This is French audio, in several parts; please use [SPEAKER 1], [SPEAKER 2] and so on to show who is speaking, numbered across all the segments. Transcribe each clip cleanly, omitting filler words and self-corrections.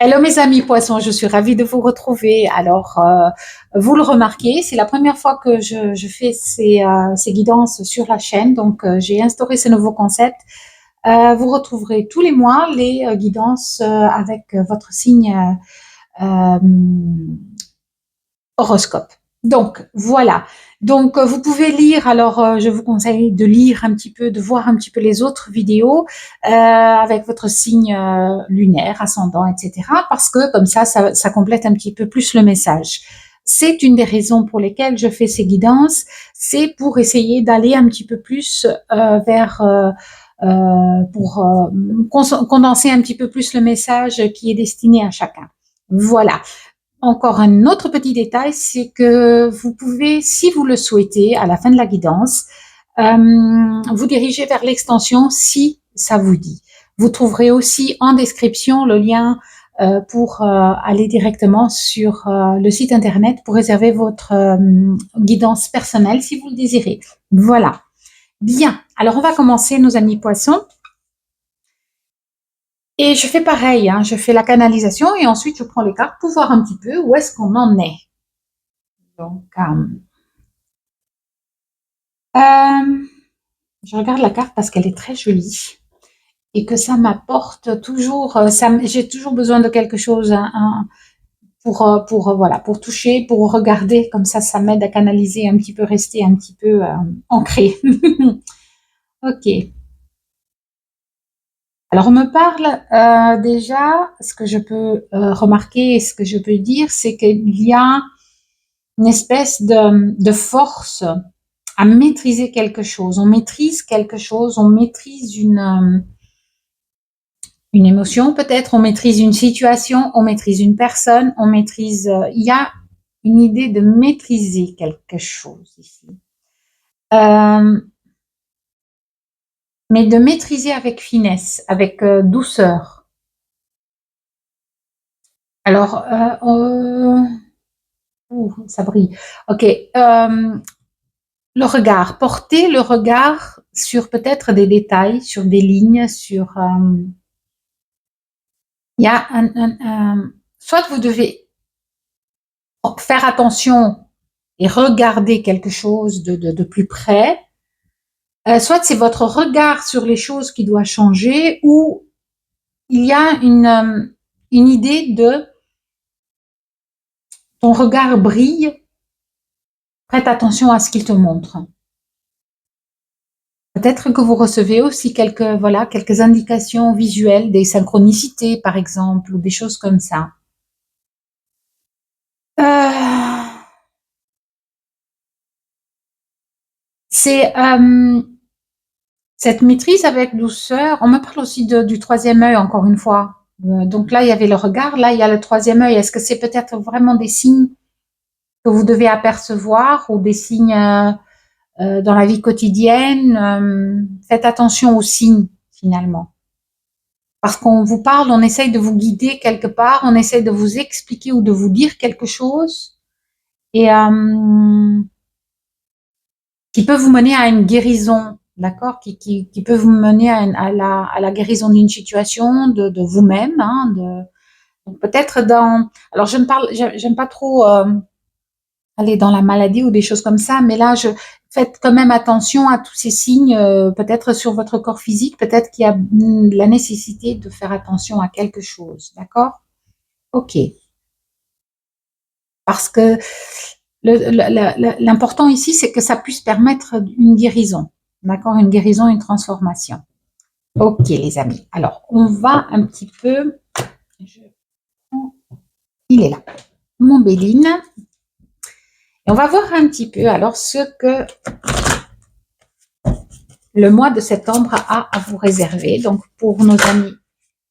[SPEAKER 1] Hello mes amis poissons, je suis ravie de vous retrouver. Alors, vous le remarquez, c'est la première fois que je fais ces guidances sur la chaîne, donc j'ai instauré ce nouveau concept. Vous retrouverez tous les mois les guidances avec votre signe euh, horoscope. Donc voilà. Donc vous pouvez lire. Alors je vous conseille de lire un petit peu, de voir un petit peu les autres vidéos avec votre signe lunaire, ascendant, etc. Parce que comme ça complète un petit peu plus le message. C'est une des raisons pour lesquelles je fais ces guidances. C'est pour essayer d'aller un petit peu plus vers pour condenser un petit peu plus le message qui est destiné à chacun. Voilà. Encore un autre petit détail, c'est que vous pouvez, si vous le souhaitez, à la fin de la guidance, vous diriger vers l'extension si ça vous dit. Vous trouverez aussi en description le lien pour aller directement sur le site internet pour réserver votre guidance personnelle si vous le désirez. Voilà. Bien. Alors, on va commencer, nos amis poissons. Et je fais pareil, hein, je fais la canalisation et ensuite je prends les cartes pour voir un petit peu où est-ce qu'on en est. Donc, je regarde la carte parce qu'elle est très jolie et que ça m'apporte toujours, j'ai toujours besoin de quelque chose pour voilà, pour toucher, pour regarder, comme ça m'aide à canaliser un petit peu, rester un petit peu ancré. Ok. Alors, on me parle déjà, ce que je peux remarquer et ce que je peux dire, c'est qu'il y a une espèce de force à maîtriser quelque chose. On maîtrise quelque chose, on maîtrise une émotion peut-être, on maîtrise une situation, on maîtrise une personne, on maîtrise... il y a une idée de maîtriser quelque chose ici. Mais de maîtriser avec finesse, avec douceur. Alors, ça brille. Ok. Le regard, porter le regard sur peut-être des détails, sur des lignes, sur... il y a soit vous devez faire attention et regarder quelque chose de plus près, soit c'est votre regard sur les choses qui doit changer, ou il y a une idée de ton regard brille, prête attention à ce qu'il te montre. Peut-être que vous recevez aussi quelques indications visuelles, des synchronicités par exemple, ou des choses comme ça. C'est cette maîtrise avec douceur. On me parle aussi du troisième œil, encore une fois. Donc là, il y avait le regard, là, il y a le troisième œil. Est-ce que c'est peut-être vraiment des signes que vous devez apercevoir ou des signes dans la vie quotidienne? Faites attention aux signes, finalement. Parce qu'on vous parle, on essaye de vous guider quelque part, on essaye de vous expliquer ou de vous dire quelque chose et qui peut vous mener à une guérison, d'accord, qui peut vous mener à la guérison d'une situation, de vous-même, hein, donc peut-être dans... Alors je ne parle, j'aime pas trop aller dans la maladie ou des choses comme ça, mais là, faites quand même attention à tous ces signes, peut-être sur votre corps physique, peut-être qu'il y a la nécessité de faire attention à quelque chose, d'accord? Ok. Parce que l'important ici, c'est que ça puisse permettre une guérison, d'accord? Une guérison, une transformation. Ok, les amis. Alors, on va un petit peu... Il est là. Mon Béline. Et on va voir un petit peu alors ce que le mois de septembre a à vous réserver. Donc, pour nos amis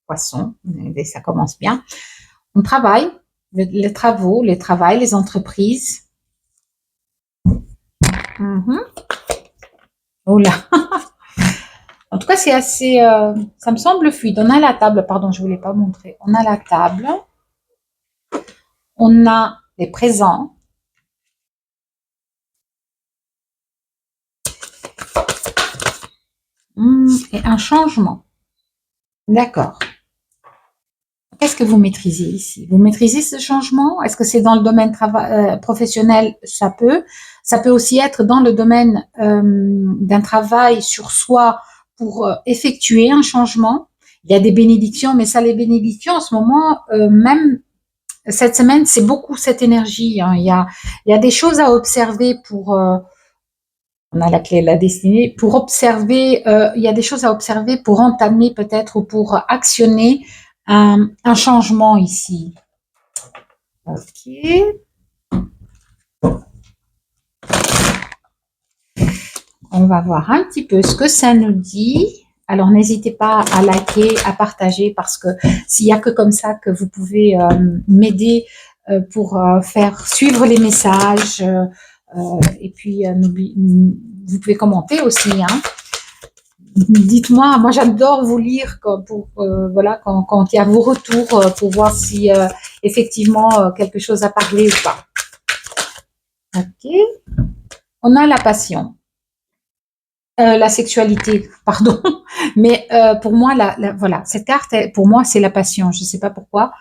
[SPEAKER 1] poissons, ça commence bien. On travaille, les travaux, les travails, les entreprises. Oh là. En tout cas, c'est assez... ça me semble fluide. On a la table, pardon, je ne voulais pas montrer. On a la table. On a les présents. Et un changement. D'accord. qu'est-ce que vous maîtrisez ici? Vous maîtrisez ce changement? Est-ce que c'est dans le domaine professionnel? Ça peut aussi être dans le domaine d'un travail sur soi pour effectuer un changement. Il y a des bénédictions, mais ça, les bénédictions en ce moment, même cette semaine, c'est beaucoup cette énergie. Hein. Il y a des choses à observer pour on a la clé de la destinée, pour observer, il y a des choses à observer pour entamer peut-être ou pour actionner un changement ici. Ok. On va voir un petit peu ce que ça nous dit. Alors, n'hésitez pas à liker, à partager, parce que s'il n'y a que comme ça que vous pouvez m'aider pour faire suivre les messages. Et puis, vous pouvez commenter aussi. Hein. Dites-moi, moi j'adore vous lire voilà, quand il y a vos retours pour voir si effectivement quelque chose a parlé ou pas. Ok. On a la passion. La sexualité, pardon. Mais pour moi, voilà, cette carte, pour moi, c'est la passion. Je ne sais pas pourquoi.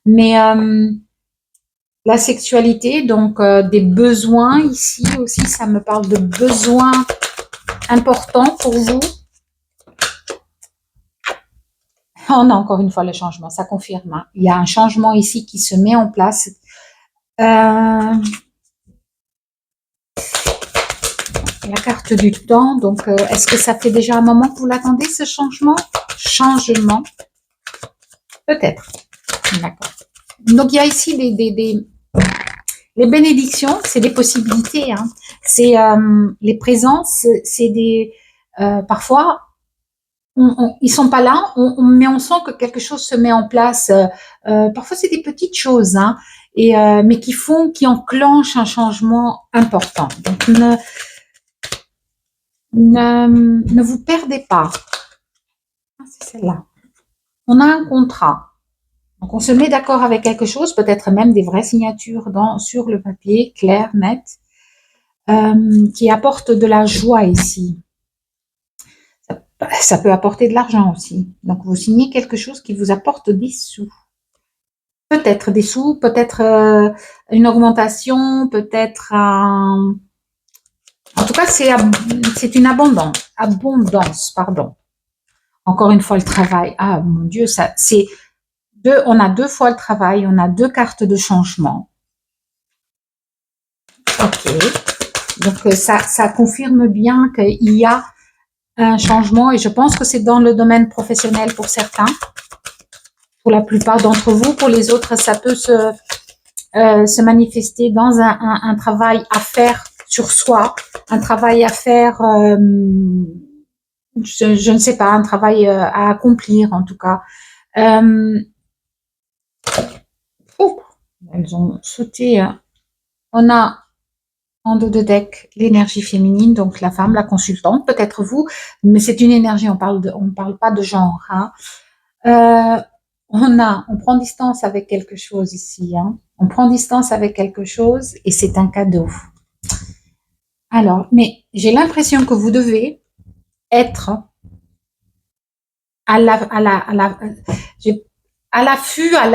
[SPEAKER 1] Mais la sexualité, donc des besoins ici aussi, ça me parle de besoins importants pour vous. On a encore une fois le changement, ça confirme. Hein. Il y a un changement ici qui se met en place. La carte du temps, donc est-ce que ça fait déjà un moment que vous l'attendez, ce changement? Changement. Peut-être. D'accord. Donc il y a ici les bénédictions, c'est des possibilités. Hein. C'est les présences, c'est des parfois ils sont pas là, mais on sent que quelque chose se met en place. Parfois c'est des petites choses, hein, mais qui enclenchent un changement important. Donc ne vous perdez pas. C'est celle-là. On a un contrat. Donc, on se met d'accord avec quelque chose, peut-être même des vraies signatures sur le papier, clair, net, qui apporte de la joie ici. Ça peut apporter de l'argent aussi. Donc, vous signez quelque chose qui vous apporte des sous. Peut-être des sous, peut-être une augmentation, peut-être un... En tout cas, c'est une abondance, pardon. Encore une fois, le travail. Ah, mon Dieu, on a 2 fois le travail, on a 2 cartes de changement. Ok. Donc, ça confirme bien qu'il y a un changement et je pense que c'est dans le domaine professionnel pour certains. Pour la plupart d'entre vous, pour les autres, ça peut se manifester dans un travail à faire sur soi, un travail à faire, je ne sais pas, un travail à accomplir en tout cas. Elles ont sauté. On a en dos de deck l'énergie féminine, donc la femme, la consultante, peut-être vous, mais c'est une énergie, on parle pas de genre. Hein. On prend distance avec quelque chose ici. Hein. On prend distance avec quelque chose et c'est un cadeau. Alors, mais j'ai l'impression que vous devez être à l'affût, à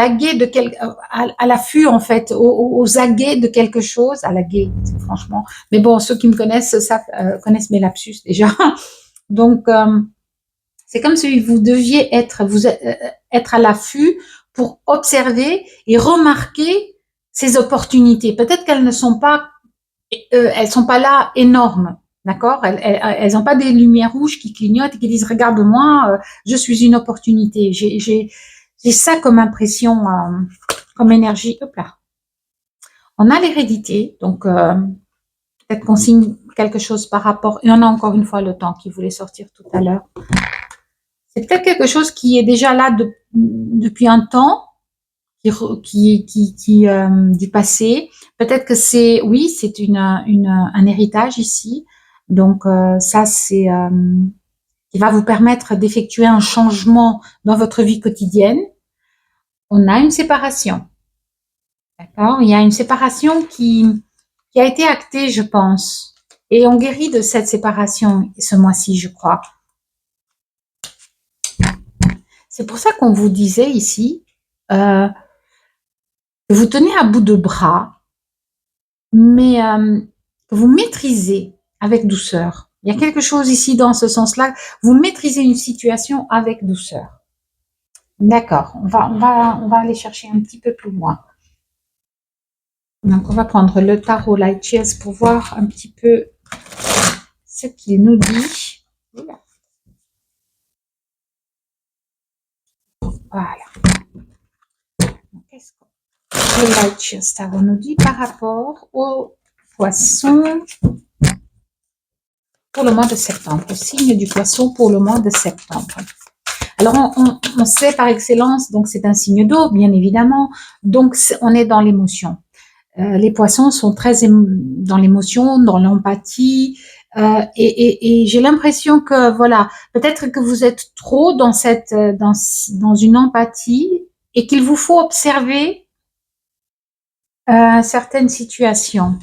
[SPEAKER 1] l'affût en fait, aux aguets de quelque chose, à l'aguet, franchement. Mais bon, ceux qui me connaissent connaissent mes lapsus déjà. Donc, c'est comme si vous deviez être à l'affût pour observer et remarquer ces opportunités. Peut-être qu'elles ne sont pas elles sont pas là énormes, d'accord? Elles ont pas des lumières rouges qui clignotent et qui disent regarde-moi, je suis une opportunité. J'ai ça comme impression, comme énergie. Hop là. On a l'hérédité, donc peut-être qu'on signe quelque chose par rapport. Et on a encore une fois le temps qui voulait sortir tout à l'heure. C'est peut-être quelque chose qui est déjà là depuis un temps, du passé. Peut-être que c'est un héritage ici. Donc ça c'est qui va vous permettre d'effectuer un changement dans votre vie quotidienne. On a une séparation. D'accord? Il y a une séparation qui a été actée, je pense. Et on guérit de cette séparation ce mois-ci, je crois. C'est pour ça qu'on vous disait ici, euh, que vous tenez à bout de bras, mais que vous maîtrisez avec douceur. Il y a quelque chose ici dans ce sens-là. Vous maîtrisez une situation avec douceur. D'accord, on va aller chercher un petit peu plus loin. Donc, on va prendre le tarot Light Years pour voir un petit peu ce qu'il nous dit. Voilà. Qu'est-ce que le Light Years Tarot nous dit par rapport aux poissons pour le mois de septembre, au signe du poisson pour le mois de septembre? Alors, on sait par excellence, donc c'est un signe d'eau, bien évidemment, donc on est dans l'émotion. Les poissons sont très dans l'émotion, dans l'empathie, et j'ai l'impression que voilà, peut-être que vous êtes trop dans cette dans une empathie et qu'il vous faut observer certaines situations.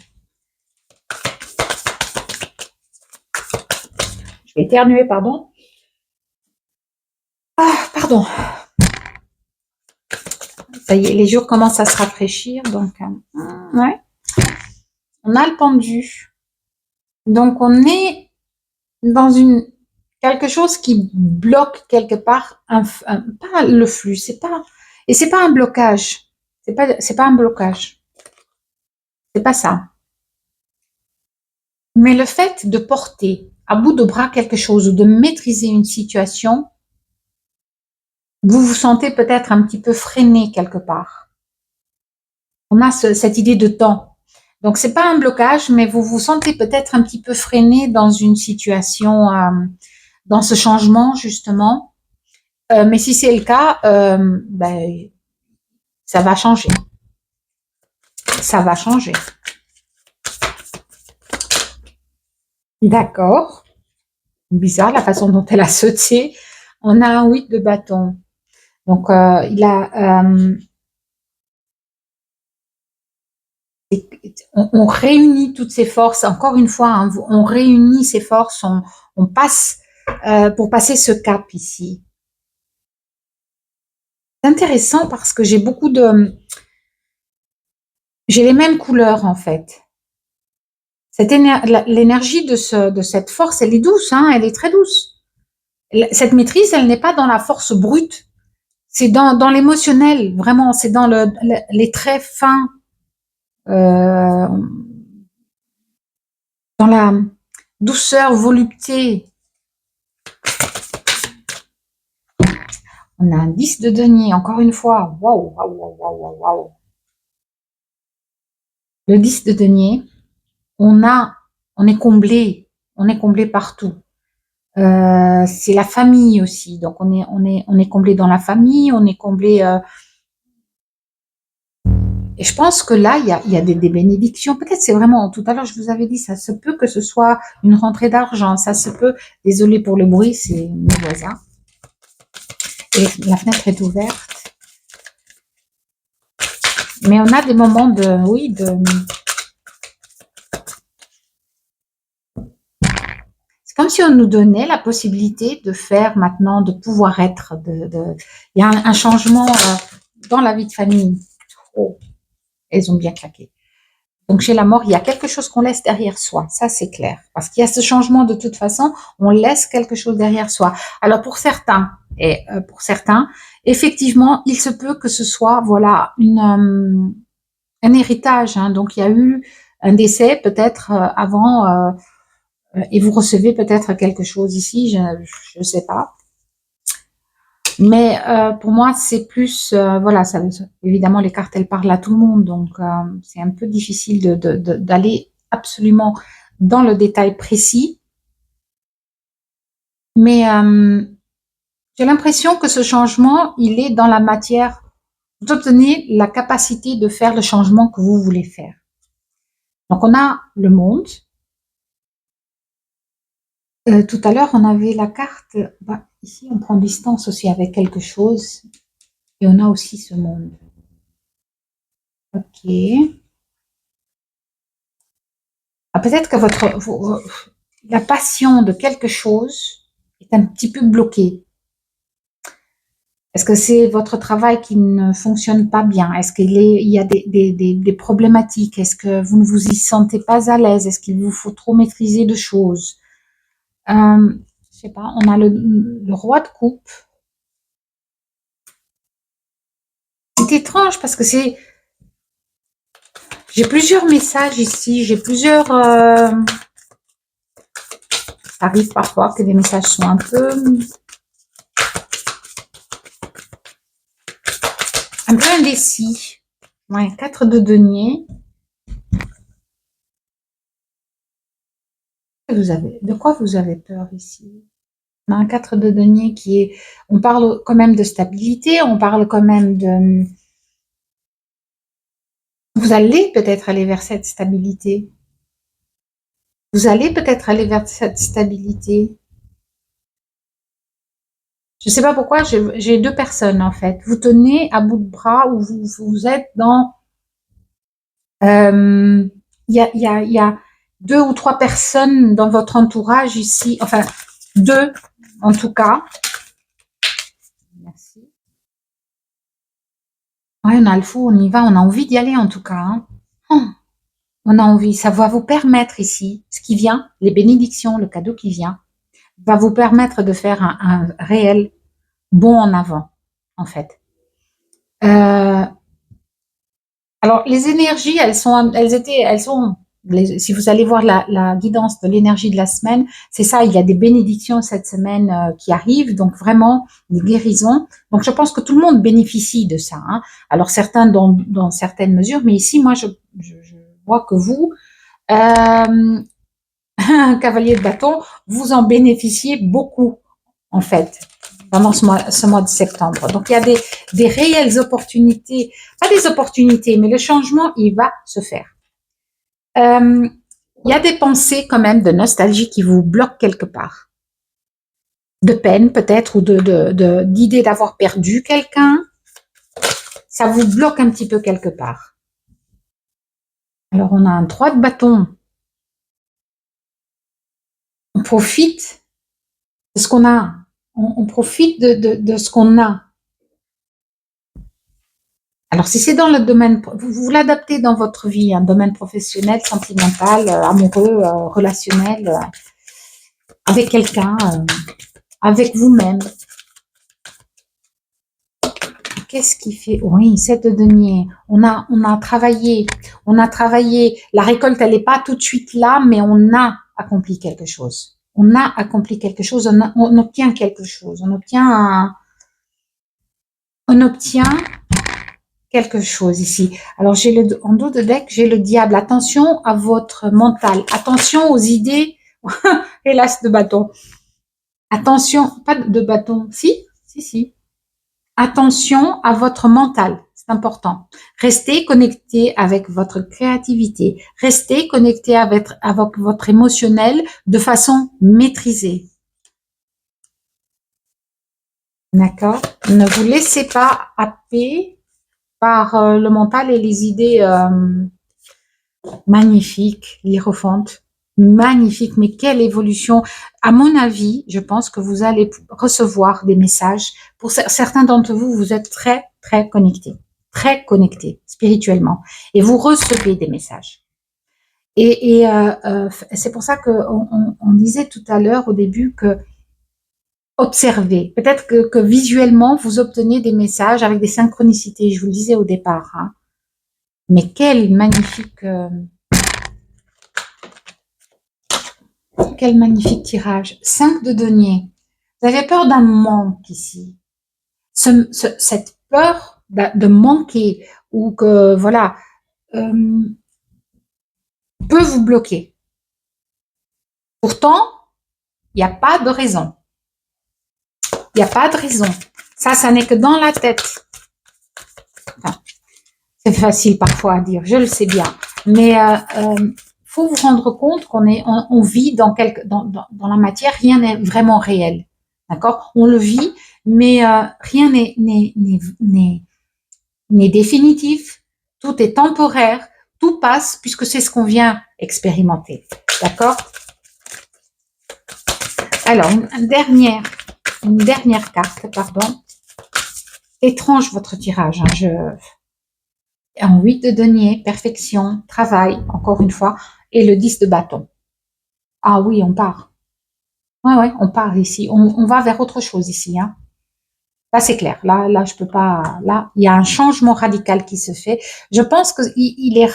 [SPEAKER 1] Je vais éternuer, pardon. Ah, pardon. Ça y est, les jours commencent à se rafraîchir, donc ouais. On a le pendu. Donc on est dans quelque chose qui bloque quelque part pas le flux, c'est pas un blocage. C'est pas un blocage. C'est pas ça. Mais le fait de porter à bout de bras quelque chose ou de maîtriser une situation, vous vous sentez peut-être un petit peu freiné quelque part. On a cette idée de temps. Donc c'est pas un blocage, mais vous vous sentez peut-être un petit peu freiné dans une situation, dans ce changement justement. Mais si c'est le cas, ben, ça va changer. Ça va changer. D'accord. Bizarre la façon dont elle a sauté. On a un 8 de bâton. Donc, on réunit toutes ses forces. Encore une fois, hein, on réunit ses forces. On passe pour passer ce cap ici. C'est intéressant parce que j'ai les mêmes couleurs en fait. L'énergie de cette force, elle est douce, hein, elle est très douce. Cette maîtrise, elle n'est pas dans la force brute, c'est dans l'émotionnel, vraiment, c'est dans les traits fins, euh, dans la douceur, volupté. On a un 10 de denier, encore une fois, waouh, waouh, waouh, waouh, waouh. Le 10 de denier, on est comblé partout. C'est la famille aussi, donc on est comblé dans la famille, on est comblé. Et je pense que là, il y a des bénédictions. Peut-être c'est vraiment, tout à l'heure, je vous avais dit, ça se peut que ce soit une rentrée d'argent, ça se peut. Désolée pour le bruit, c'est mes voisins. Et la fenêtre est ouverte. Mais on a des moments oui, c'est comme si on nous donnait la possibilité de faire maintenant, de pouvoir être, il y a un changement dans la vie de famille. Oh, elles ont bien claqué. Donc chez la mort, il y a quelque chose qu'on laisse derrière soi, ça c'est clair. Parce qu'il y a ce changement de toute façon, on laisse quelque chose derrière soi. Alors pour certains, effectivement, il se peut que ce soit voilà un héritage. Hein. Donc il y a eu un décès peut-être avant et vous recevez peut-être quelque chose ici, je ne sais pas. Mais pour moi, c'est plus, voilà, ça, évidemment, les cartes, elles parlent à tout le monde, donc c'est un peu difficile d'aller absolument dans le détail précis. Mais j'ai l'impression que ce changement, il est dans la matière. Vous obtenez la capacité de faire le changement que vous voulez faire. Donc on a le monde. Tout à l'heure, on avait la carte. Bah, ici, on prend distance aussi avec quelque chose. Et on a aussi ce monde. Ok. Ah, peut-être que la passion de quelque chose est un petit peu bloquée. Est-ce que c'est votre travail qui ne fonctionne pas bien? Est-ce il y a des problématiques? Est-ce que vous ne vous y sentez pas à l'aise? Est-ce qu'il vous faut trop maîtriser de choses? Je sais pas, on a le roi de coupe. C'est étrange parce que j'ai plusieurs messages ici, j'ai plusieurs, ça arrive parfois que les messages soient un peu indécis. Ouais, 4 de denier. De quoi vous avez peur ici? On a un 4 de denier qui est, on parle quand même de stabilité, on parle quand même de, vous allez peut-être aller vers cette stabilité. Vous allez peut-être aller vers cette stabilité. Je ne sais pas pourquoi, j'ai deux personnes en fait. Vous tenez à bout de bras ou vous êtes dans... Il y a deux ou trois personnes dans votre entourage ici, enfin deux en tout cas. Merci. Ouais, on a le fou, on y va, on a envie d'y aller en tout cas. Hein. Oh, on a envie, ça va vous permettre ici, ce qui vient, les bénédictions, le cadeau qui vient, va vous permettre de faire un réel bond en avant, en fait. Alors, les énergies, si vous allez voir la guidance de l'énergie de la semaine, c'est ça, il y a des bénédictions cette semaine qui arrivent, donc vraiment des guérisons. Donc, je pense que tout le monde bénéficie de ça. Hein. Alors, certains dans certaines mesures, mais ici, moi, je vois que vous, cavalier de bâton, vous en bénéficiez beaucoup, en fait, pendant ce mois de septembre. Donc, il y a des réelles opportunités, pas des opportunités, mais le changement, il va se faire. Il y a des pensées quand même de nostalgie qui vous bloquent quelque part. De peine peut-être, ou d'idée d'avoir perdu quelqu'un. Ça vous bloque un petit peu quelque part. Alors, on a un 3 de bâton. On profite de ce qu'on a. On profite de ce qu'on a. Alors, si c'est dans le domaine, vous l'adaptez dans votre vie, un domaine professionnel, sentimental, amoureux, relationnel, avec quelqu'un, avec vous-même. Qu'est-ce qui fait? Oui, 7 de denier. On a travaillé. La récolte, elle n'est pas tout de suite là, mais on a accompli quelque chose. On a accompli quelque chose. On obtient quelque chose. On obtient quelque chose ici. Alors, en dos de deck, j'ai le diable. Attention à votre mental. Attention aux idées. Hélas, de bâton. Attention, pas de bâton. Si. Attention à votre mental. C'est important. Restez connecté avec votre créativité. Restez connecté avec votre émotionnel de façon maîtrisée. D'accord? Ne vous laissez pas happer par le mental et les idées magnifiques, l'hiérophante. Magnifique, mais quelle évolution. À mon avis, je pense que vous allez recevoir des messages. Pour certains d'entre vous, vous êtes très, très connectés spirituellement. Et vous recevez des messages. Et c'est pour ça qu'on disait tout à l'heure au début que observez. Peut-être que visuellement, vous obtenez des messages avec des synchronicités. Je vous le disais au départ. Hein. Mais quel magnifique tirage. 5 de denier. Vous avez peur d'un manque ici. Cette peur de manquer ou que, voilà, peut vous bloquer. Pourtant, il n'y a pas de raison. Il n'y a pas de raison. Ça n'est que dans la tête. Enfin, c'est facile parfois à dire, je le sais bien. Mais faut vous rendre compte on vit dans la matière, rien n'est vraiment réel. D'accord? On le vit, mais rien n'est définitif. Tout est temporaire. Tout passe puisque c'est ce qu'on vient expérimenter. D'accord? Alors, une dernière carte, pardon. étrange votre tirage. En 8 de denier, perfection, travail, encore une fois, et le 10 de bâton. Ah oui, on part. Ouais, ouais, on part ici. On va vers autre chose ici, hein. Là, c'est clair. Là, je peux pas. Là, il y a un changement radical qui se fait. Je pense que il est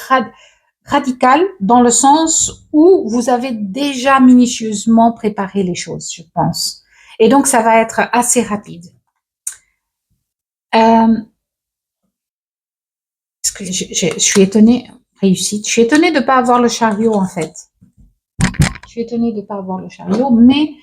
[SPEAKER 1] radical dans le sens où vous avez déjà minutieusement préparé les choses, je pense. Et donc, ça va être assez rapide. Euh, Parce que je suis étonnée, réussite. Je suis étonnée de ne pas avoir le chariot, en fait. Je suis étonnée de ne pas avoir le chariot, mais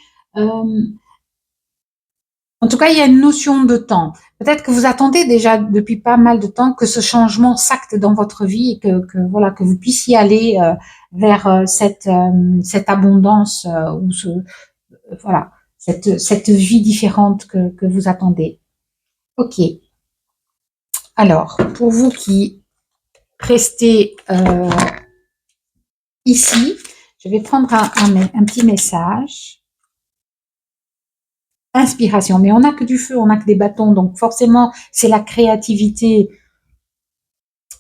[SPEAKER 1] en tout cas, il y a une notion de temps. Peut-être que vous attendez déjà depuis pas mal de temps que ce changement s'acte dans votre vie et voilà que vous puissiez aller vers cette abondance ou voilà cette vie différente que vous attendez. Ok. Alors pour vous qui restez ici, je vais prendre un petit message. Inspiration, mais on n'a que du feu, on n'a que des bâtons, donc forcément c'est la créativité.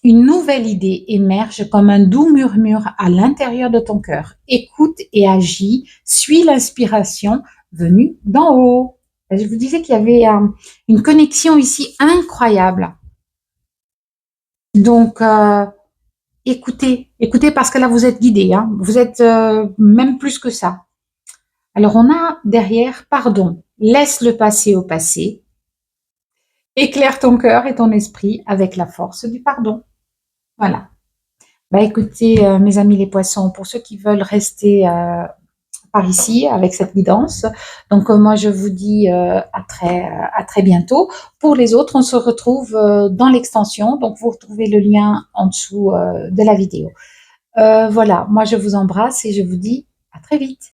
[SPEAKER 1] Une nouvelle idée émerge comme un doux murmure à l'intérieur de ton cœur. Écoute et agis, suis l'inspiration venue d'en haut. Je vous disais qu'il y avait une connexion ici incroyable. Donc, écoutez parce que là vous êtes guidé, hein. Vous êtes même plus que ça. Alors on a derrière pardon. Laisse le passé au passé. Éclaire ton cœur et ton esprit avec la force du pardon. Voilà. Bah écoutez, mes amis les poissons, pour ceux qui veulent rester par ici avec cette guidance, donc moi je vous dis à très bientôt. Pour les autres, on se retrouve dans l'extension, donc vous retrouvez le lien en dessous de la vidéo. Voilà, moi je vous embrasse et je vous dis à très vite.